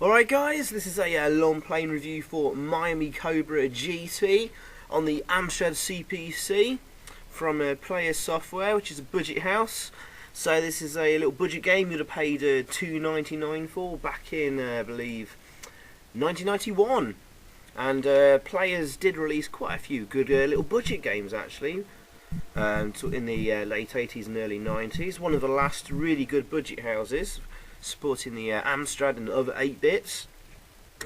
Alright guys, this is a long plane review for Miami Cobra GT on the Amstrad CPC from Player Software, which is a budget house. So this is a little budget game you'd have paid $2.99 for back in, I believe, 1991. And Players did release quite a few good little budget games actually in the late 80s and early 90s. One of the last really good budget houses, supporting the Amstrad and other 8-bits,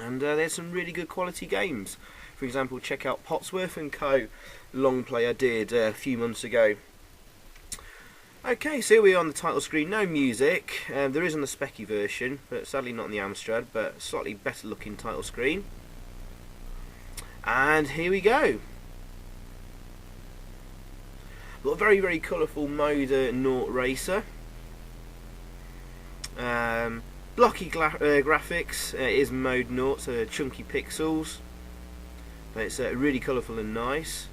and there's some really good quality games. For example, check out Potsworth & Co. Longplay I did a few months ago. Okay, so here we are on the title screen, no music. There is on the Specky version, but sadly not on the Amstrad, but slightly better looking title screen. And here we go. Got a very, very colourful Mode Naught racer. Blocky graphics, it is Mode Naught, so chunky pixels, but it's really colourful and nice.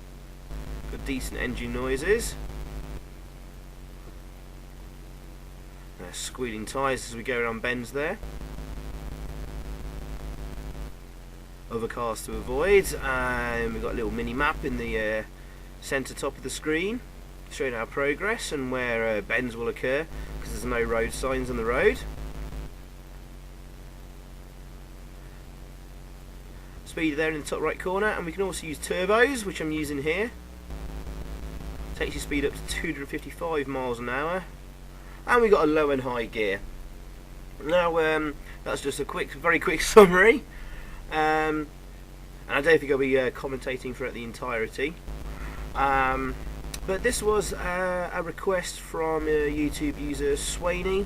Got decent engine noises. Squealing tyres as we go around bends there. Other cars to avoid, and we've got a little mini map in the centre top of the screen, showing our progress and where bends will occur, because there's no road signs on the road. Speed there in the top right corner, and we can also use turbos, which I'm using here. Takes your speed up to 255 miles an hour, and we got a low and high gear. Now that's just a very quick summary, and I don't think I'll be commentating throughout the entirety. But this was a request from YouTube user Swainy.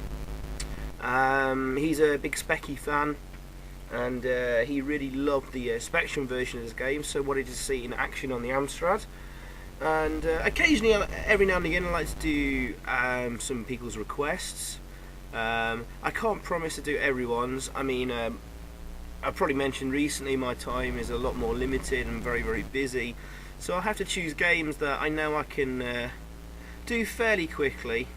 He's a big Specky fan, and he really loved the Spectrum version of this game, so wanted to see it in action on the Amstrad. And occasionally, every now and again, I like to do some people's requests. I can't promise to do everyone's. I mean, I've probably mentioned recently my time is a lot more limited and very, very busy. So I have to choose games that I know I can do fairly quickly.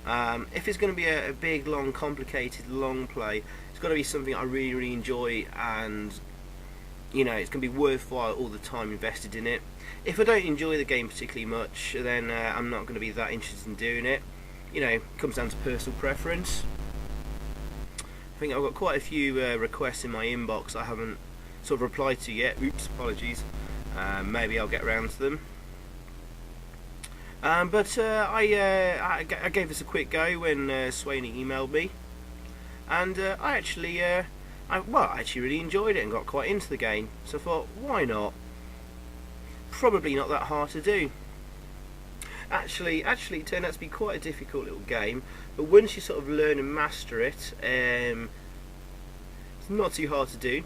If it's going to be a big, long, complicated, long play, it's got to be something I really, really enjoy, and you know, it's going to be worthwhile all the time invested in it. If I don't enjoy the game particularly much, then I'm not going to be that interested in doing it. You know, it comes down to personal preference. I think I've got quite a few requests in my inbox I haven't sort of replied to yet. Oops, apologies. Maybe I'll get around to them. But I gave this a quick go when Swainy emailed me, and I actually really enjoyed it and got quite into the game. So I thought, why not? Probably not that hard to do. Actually, it turned out to be quite a difficult little game, but once you sort of learn and master it, it's not too hard to do.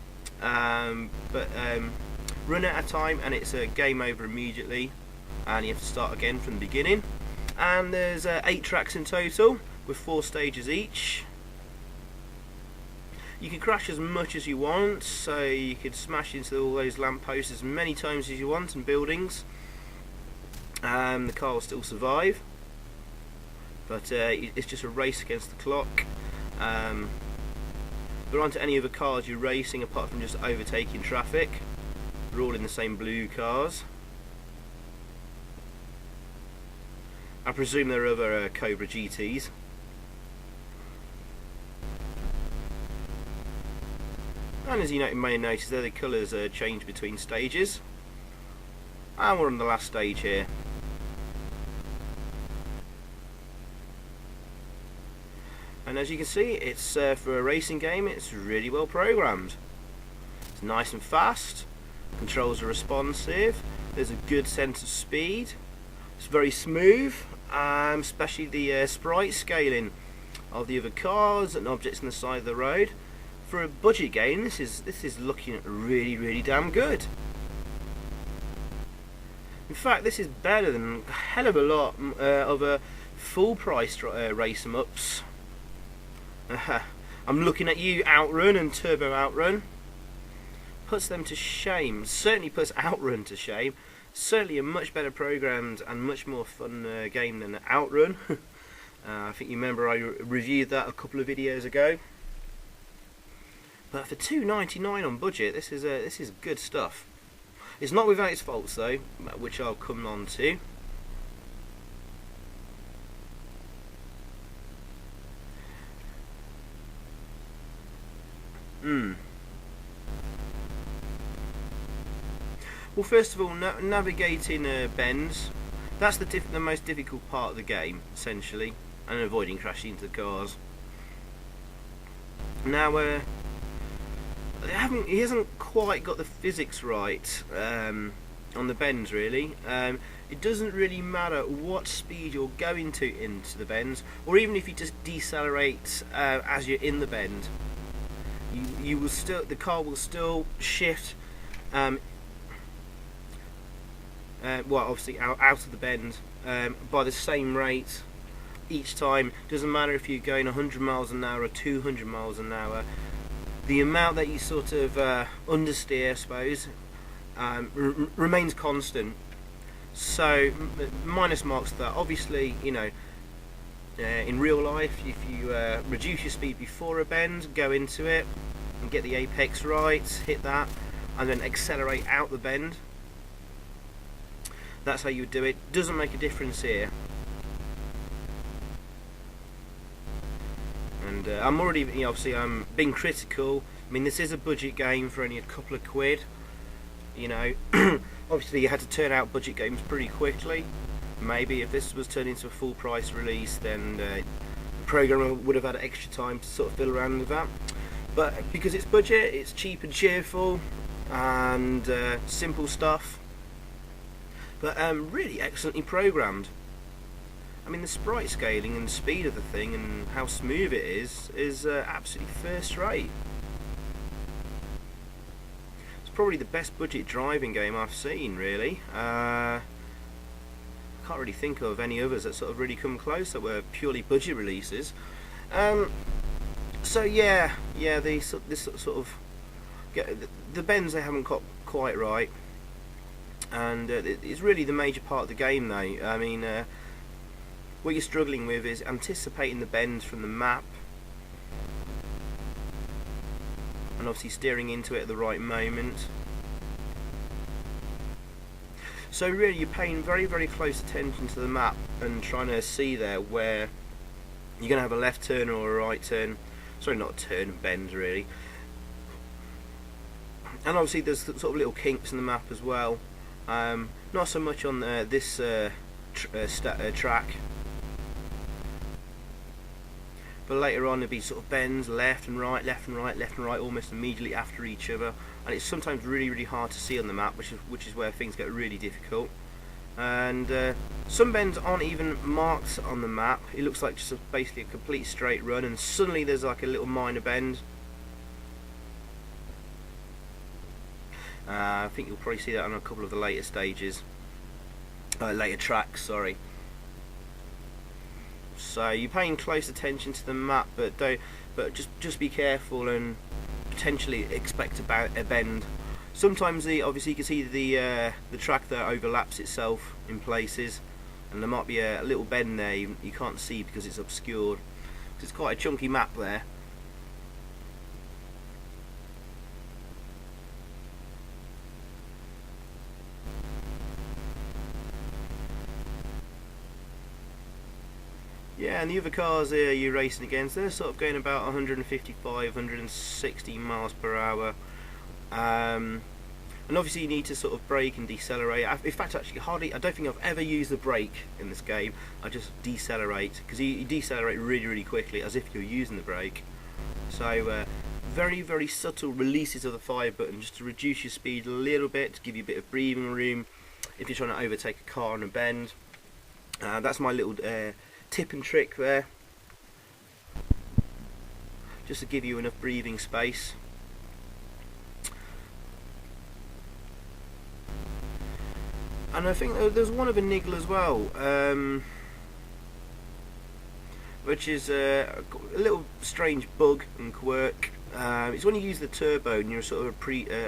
Run out of time and it's a game over immediately, and you have to start again from the beginning. And there's 8 tracks in total with 4 stages each. You can crash as much as you want, so you could smash into all those lampposts as many times as you want and buildings. The car will still survive, but it's just a race against the clock. There aren't any other cars you're racing apart from just overtaking traffic. They're all in the same blue cars. I presume there are other Cobra GTs. And as you may notice there, the colours change between stages. And we're on the last stage here. And as you can see, it's for a racing game, it's really well programmed. It's nice and fast. Controls are responsive. There's a good sense of speed. It's very smooth, especially the sprite scaling of the other cars and objects on the side of the road. For a budget game, this is looking really, really damn good. In fact, this is better than a hell of a lot of full price race 'em ups. I'm looking at you, OUTRUN and Turbo OUTRUN. Puts them to shame. Certainly puts OUTRUN to shame. Certainly a much better programmed and much more fun game than OUTRUN. I think you remember I reviewed that a couple of videos ago. But for £2.99 on budget, this is good stuff. It's not without its faults though, which I'll come on to. Well, first of all, navigating bends. That's the most difficult part of the game, essentially, and avoiding crashing into the cars. Now, he hasn't quite got the physics right on the bends, really. It doesn't really matter what speed you're going to into the bends, or even if you just decelerate as you're in the bend. You will still, the car will still shift. Well, obviously out of the bend by the same rate each time. Doesn't matter if you're going 100 miles an hour or 200 miles an hour. The amount that you sort of understeer, I suppose, remains constant. So minus marks to that. Obviously, you know, in real life, if you reduce your speed before a bend, go into it and get the apex right, hit that, and then accelerate out the bend. That's how you would do it. Doesn't make a difference here. And I'm already, you know, obviously I'm being critical. I mean, this is a budget game for only a couple of quid. You know, obviously you had to turn out budget games pretty quickly. Maybe if this was turned into a full price release, then the programmer would have had extra time to sort of fiddle around with that. But because it's budget, it's cheap and cheerful and simple stuff. But really excellently programmed. I mean, the sprite scaling and the speed of the thing and how smooth it is absolutely first rate. It's probably the best budget driving game I've seen, really. I can't really think of any others that sort of really come close that were purely budget releases. So yeah, this sort of the bends they haven't got quite right. And it's really the major part of the game though. I mean, what you're struggling with is anticipating the bends from the map and obviously steering into it at the right moment. So really you're paying very, very close attention to the map and trying to see there where you're going to have a left turn or a right turn. Sorry, not a turn, bend really. And obviously there's sort of little kinks in the map as well. Not so much on this track, but later on there'll be sort of bends left and right, left and right, left and right, almost immediately after each other, and it's sometimes really, really hard to see on the map, which is where things get really difficult. And some bends aren't even marked on the map. It looks like just basically a complete straight run, and suddenly there's like a little minor bend. I think you'll probably see that on a couple of the later stages, later tracks, sorry. So you're paying close attention to the map, but just be careful and potentially expect a bend. Sometimes obviously you can see the track that overlaps itself in places, and there might be a little bend there you can't see because it's obscured. It's quite a chunky map there. Yeah, and the other cars here you're racing against, they're sort of going about 155, 160 miles per hour. And obviously you need to sort of brake and decelerate. In fact, actually, I don't think I've ever used the brake in this game. I just decelerate, because you decelerate really, really quickly, as if you're using the brake. So very, very subtle releases of the fire button, just to reduce your speed a little bit, to give you a bit of breathing room if you're trying to overtake a car on a bend. That's my little tip and trick there, just to give you enough breathing space. And I think there's one other niggle as well, which is a little strange bug and quirk. It's when you use the turbo and you're sort of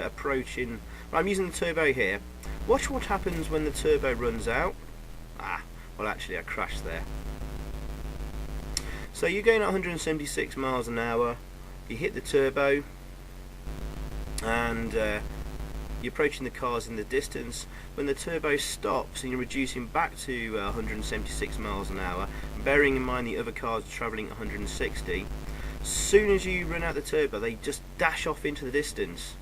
approaching. I'm using the turbo here. Watch what happens when the turbo runs out. Well, actually I crashed there. So you're going at 176 miles an hour, you hit the turbo, and you're approaching the cars in the distance. When the turbo stops and you're reducing back to 176 miles an hour, bearing in mind the other cars are travelling 160, as soon as you run out the turbo, they just dash off into the distance,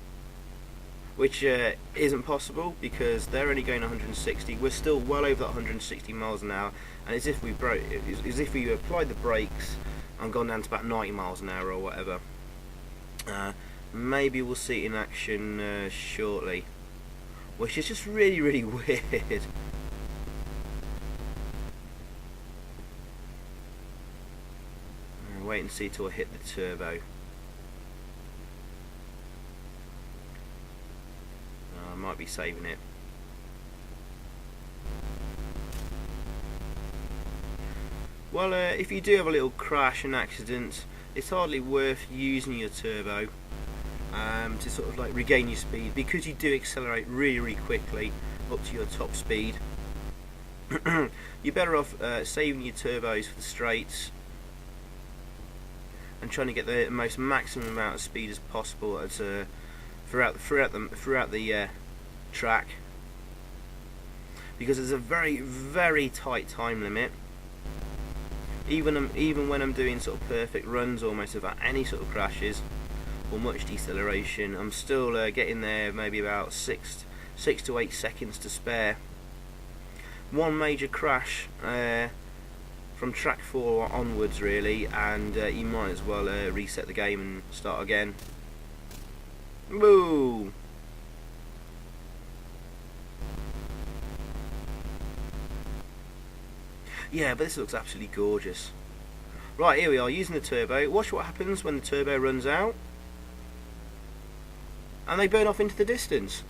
which isn't possible because they're only going 160. We're still well over that 160 miles an hour, and as if we applied the brakes and gone down to about 90 miles an hour or whatever. Maybe we'll see it in action shortly, which is just really, really weird. Wait and see till I hit the turbo. I might be saving it. Well, if you do have a little crash and accident, it's hardly worth using your turbo to sort of like regain your speed, because you do accelerate really, really quickly up to your top speed. You're better off saving your turbos for the straights and trying to get the most maximum amount of speed as possible throughout the track, because there's a very, very tight time limit. Even when I'm doing sort of perfect runs almost without any sort of crashes or much deceleration, I'm still getting there maybe about 6 to 8 seconds to spare. One major crash from track 4 onwards really, and you might as well reset the game and start again. Boo! Yeah, but this looks absolutely gorgeous. Right, here we are using the turbo. Watch what happens when the turbo runs out and they burn off into the distance.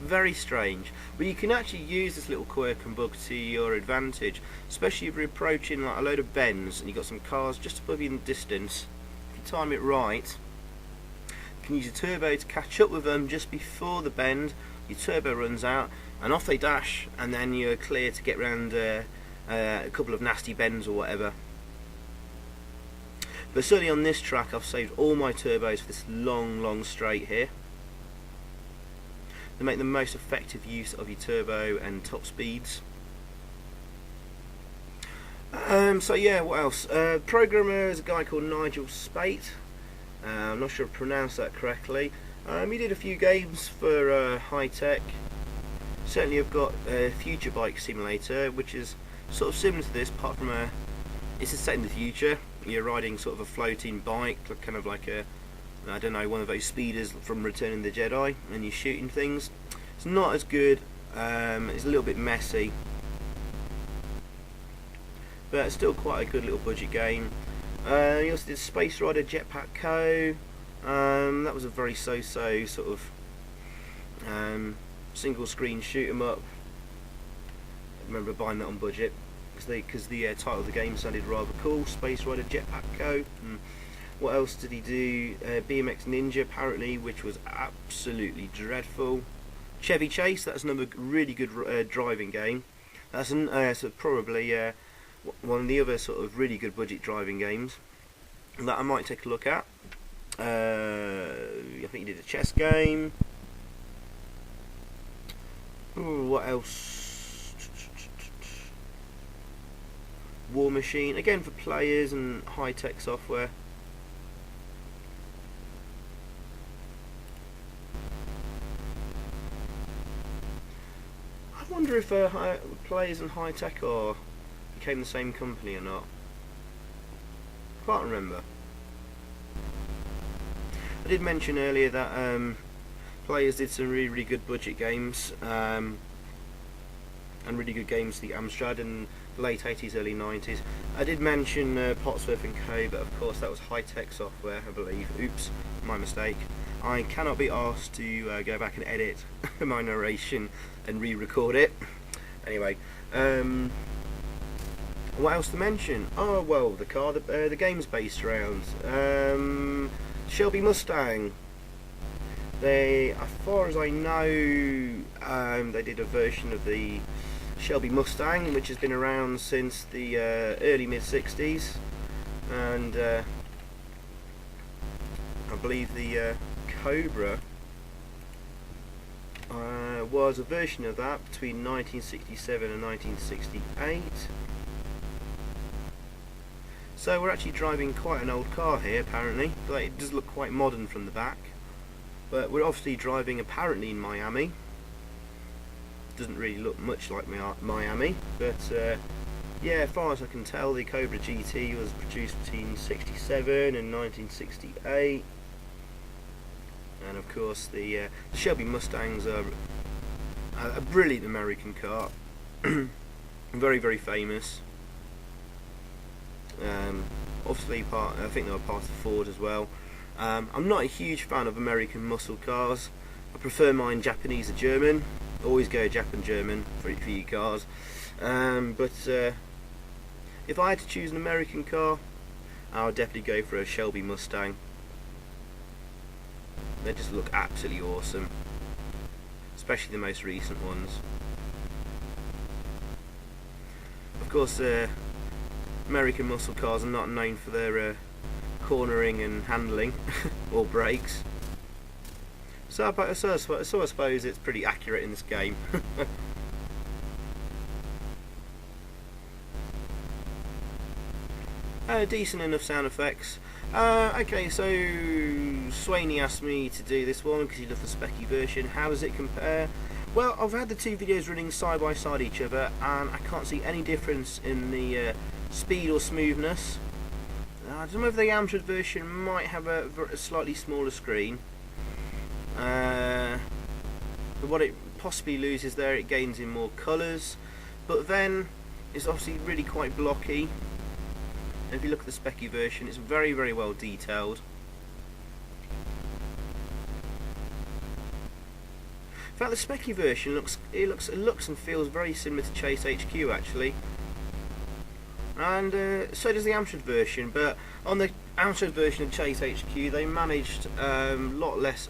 Very strange, but you can actually use this little quirk and bug to your advantage, especially if you're approaching like a load of bends and you've got some cars just above you in the distance. If you time it right, you can use your turbo to catch up with them just before the bend. Your turbo runs out and off they dash, and then you're clear to get round a couple of nasty bends or whatever. But certainly on this track I've saved all my turbos for this long straight here to make the most effective use of your turbo and top speeds. So yeah, what else? Programmer is a guy called Nigel Spate. I'm not sure if I pronounced that correctly. He did a few games for High Tech. Certainly I've got Future Bike Simulator, which is sort of similar to this, apart from it's a set in the future. You're riding sort of a floating bike, kind of like I don't know, one of those speeders from Return of the Jedi, and you're shooting things. It's not as good, it's a little bit messy, but it's still quite a good little budget game. He also did Space Rider Jetpack Co. That was a very so-so sort of single screen shoot 'em up. I remember buying that on budget because the title of the game sounded rather cool. Space Rider Jetpack Co. What else did he do? BMX Ninja apparently, which was absolutely dreadful. Chevy Chase, that's another really good driving game. That's probably one of the other sort of really good budget driving games that I might take a look at. I think he did a chess game. Ooh, what else? War Machine, again for players and high-tech software. I wonder if players and high-tech became the same company or not. Can't remember. I did mention earlier that players did some really good budget games and really good games to the Amstrad in the late 80s, early 90s. I did mention Potsworth and Co, but of course that was high-tech software, I believe. Oops, my mistake. I cannot be asked to go back and edit my narration and re-record it. Anyway, what else to mention? Oh well, the car the game's based around Shelby Mustang. They, as far as I know, they did a version of the Shelby Mustang which has been around since the early mid-60s, and I believe the Cobra was a version of that between 1967 and 1968. So we're actually driving quite an old car here apparently, but it does look quite modern from the back. But we're obviously driving apparently in Miami. Doesn't really look much like Miami, but yeah, as far as I can tell, the Cobra GT was produced between 67 and 1968. And of course the Shelby Mustangs are a brilliant American car. Very, very famous. Obviously I think they were part of Ford as well. I'm not a huge fan of American muscle cars. I prefer mine Japanese or German. Always go Japan-German for you cars. But if I had to choose an American car, I would definitely go for a Shelby Mustang. They just look absolutely awesome, especially the most recent ones. Of course, American muscle cars are not known for their cornering and handling or brakes. So I suppose it's pretty accurate in this game. Decent enough sound effects. Okay, so Swainy asked me to do this one because he loved the specky version. How does it compare? Well, I've had the two videos running side by side each other, and I can't see any difference in the speed or smoothness. I don't know if the Amstrad version might have a slightly smaller screen. But what it possibly loses there, it gains in more colours, but then it's obviously really quite blocky. And if you look at the specky version, it's very, very well detailed. In fact, the specky version looks and feels very similar to Chase HQ actually, and so does the Amstrad version. But on the Amstrad version of Chase HQ, they managed lot less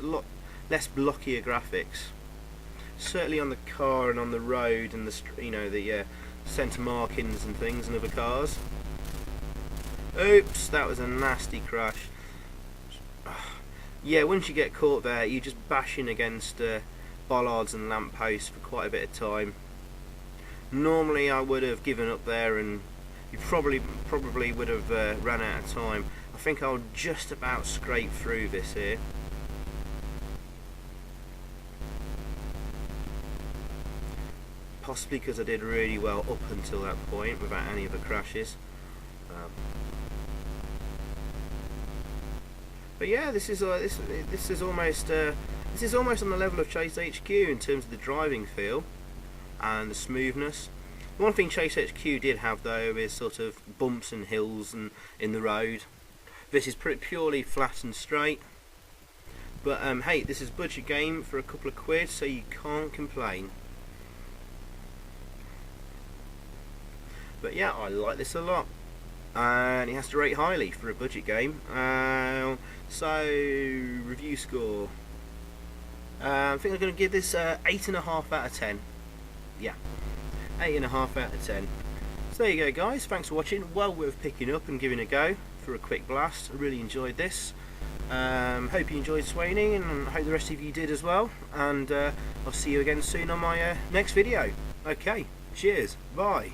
blockier graphics. Certainly on the car and on the road and the centre markings and things in other cars. Oops, that was a nasty crash. Yeah, once you get caught there, you're just bashing against bollards and lampposts for quite a bit of time. Normally I would have given up there, and you probably would have ran out of time. I think I'll just about scrape through this here. Possibly because I did really well up until that point without any other crashes. But yeah, this is almost on the level of Chase HQ in terms of the driving feel and the smoothness. The one thing Chase HQ did have though is sort of bumps and hills and in the road. This is pretty purely flat and straight. But hey, this is a budget game for a couple of quid, so you can't complain. But yeah, I like this a lot, and it has to rate highly for a budget game. So review score, I think I'm going to give this 8.5 out of 10. Yeah, 8.5 out of 10. So there you go guys, thanks for watching. Well worth picking up and giving a go for a quick blast. I really enjoyed this. Hope you enjoyed Swainy, and I hope the rest of you did as well, and I'll see you again soon on my next video. Okay, cheers, bye.